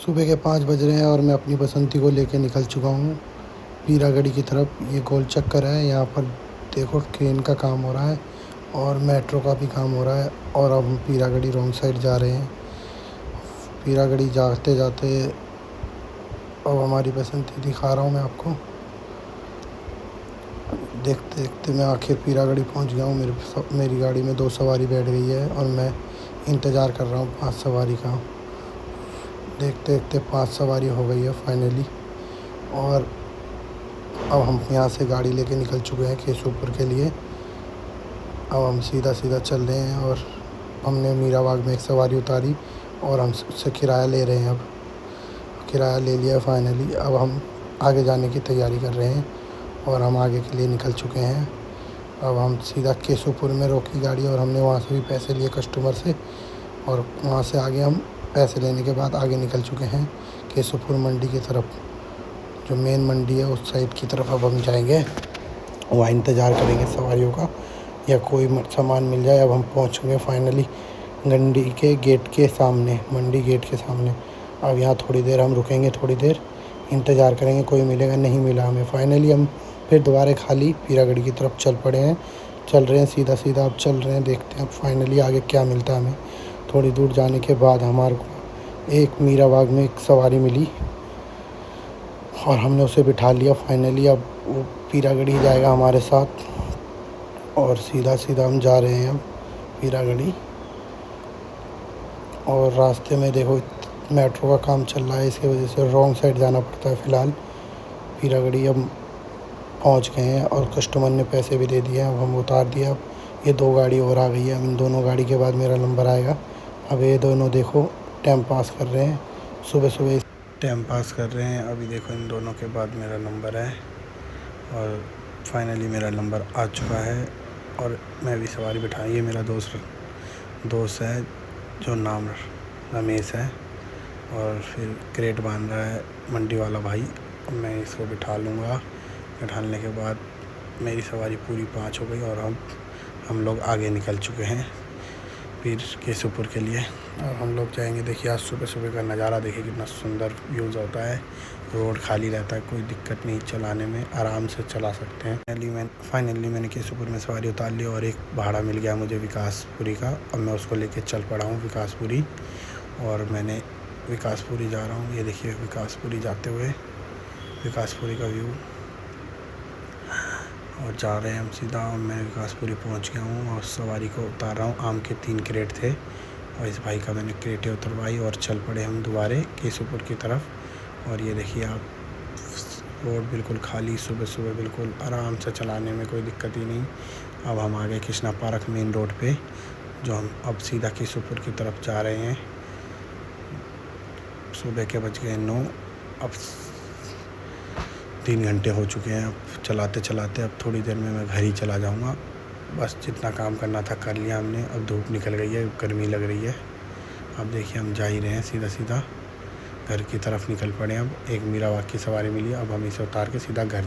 सुबह के 5 बज रहे हैं और मैं अपनी बसंती को लेके निकल चुका हूँ पीरागढ़ी की तरफ। ये गोल चक्कर है, यहाँ पर देखो ट्रेन का काम हो रहा है और मेट्रो का भी काम हो रहा है। और अब हम पीरागढ़ी रॉन्ग साइड जा रहे हैं। पीरागढ़ी जाते जाते अब हमारी बसंती दिखा रहा हूँ मैं आपको। देखते देखते मैं आखिर पीरागढ़ी पहुँच गया हूँ। मेरी गाड़ी में 2 सवारी बैठ गई है और मैं इंतज़ार कर रहा हूँ 5 सवारी का। देखते देखते 5 सवारी हो गई है फाइनली। और अब हम यहाँ से गाड़ी लेके निकल चुके हैं केशवपुर के लिए। अब हम सीधा सीधा चल रहे हैं और हमने मीरा बाग में एक सवारी उतारी और हम उससे किराया ले रहे हैं। अब किराया ले लिया फाइनली। अब हम आगे जाने की तैयारी कर रहे हैं और हम आगे के लिए निकल चुके हैं। अब हम सीधा केशवपुर में रोकी गाड़ी और हमने वहाँ से भी पैसे लिए कस्टमर से। और वहाँ से आगे हम पैसे लेने के बाद आगे निकल चुके हैं केशवपुर मंडी की तरफ, जो मेन मंडी है उस साइड की तरफ। अब हम जाएंगे, वहाँ इंतज़ार करेंगे सवारियों का या कोई सामान मिल जाए। अब हम पहुँच गए फाइनली मंडी के गेट के सामने, मंडी गेट के सामने। अब यहाँ थोड़ी देर हम रुकेंगे, थोड़ी देर इंतज़ार करेंगे, कोई मिलेगा। नहीं मिला हमें, फाइनली हम फिर दोबारा खाली पीरागढ़ी की तरफ चल रहे हैं सीधा सीधा। अब चल रहे हैं, देखते हैं अब फाइनली आगे क्या मिलता है हमें। थोड़ी दूर जाने के बाद हमारे को एक मीरा बाग में एक सवारी मिली और हमने उसे बिठा लिया फाइनली। अब वो पीरागढ़ी जाएगा हमारे साथ और सीधा सीधा हम जा रहे हैं अब पीरागढ़ी। और रास्ते में देखो मेट्रो का काम चल रहा है, इसकी वजह से रॉन्ग साइड जाना पड़ता है फ़िलहाल। पीरागढ़ी अब पहुंच गए हैं और कस्टमर ने पैसे भी दे दिए हैं। अब हम उतार दिया। अब ये 2 गाड़ी और आ गई है। अब इन दोनों गाड़ी के बाद मेरा नंबर आएगा। अब ये दोनों देखो टाइम पास कर रहे हैं, सुबह सुबह टाइम पास कर रहे हैं। अभी देखो इन दोनों के बाद मेरा नंबर है और फाइनली मेरा नंबर आ चुका है। और मैं भी सवारी बिठा, ये मेरा दोस्त है जो नाम रमेश है और फिर क्रेट बांध रहा है मंडी वाला भाई। अब मैं इसको बिठा लूँगा। बिठाने के बाद मेरी सवारी पूरी 5 हो गई और हम लोग आगे निकल चुके हैं फिर केशवपुर के लिए। और हम लोग जाएंगे। देखिए आज सुबह सुबह का नज़ारा देखिए कितना सुंदर व्यूज़ होता है। रोड खाली रहता है, कोई दिक्कत नहीं, चलाने में आराम से चला सकते हैं। फाइनली मैंने केशवपुर में सवारी उतार ली और एक भाड़ा मिल गया मुझे विकासपुरी का। अब मैं उसको लेके चल पड़ा हूँ विकासपुरी और मैंने विकासपुरी जा रहा हूँ। ये देखिए विकासपुरी जाते हुए विकासपुरी का व्यू। और जा रहे हैं हम सीधा। मैं विकासपुरी पहुंच गया हूं और सवारी को उतार रहा हूं। आम के 3 क्रेट थे और इस भाई का मैंने क्रेटें उतरवाई और चल पड़े हम दोबारा केशवपुर की तरफ। और ये देखिए आप रोड बिल्कुल खाली, सुबह सुबह बिल्कुल आराम से चलाने में कोई दिक्कत ही नहीं। अब हम आ गए कृष्णा पार्क मेन रोड पे, जो हम अब सीधा केशवपुर की तरफ जा रहे हैं। सुबह के बज गए 9, अब 3 घंटे हो चुके हैं। अब चलाते चलाते अब थोड़ी देर में मैं घर ही चला जाऊंगा। बस जितना काम करना था कर लिया हमने। अब धूप निकल गई है, गर्मी लग रही है। अब देखिए हम जा ही रहे हैं सीधा सीधा घर की तरफ निकल पड़े। अब एक मीरा बाग की सवारी मिली, अब हम इसे उतार के सीधा घर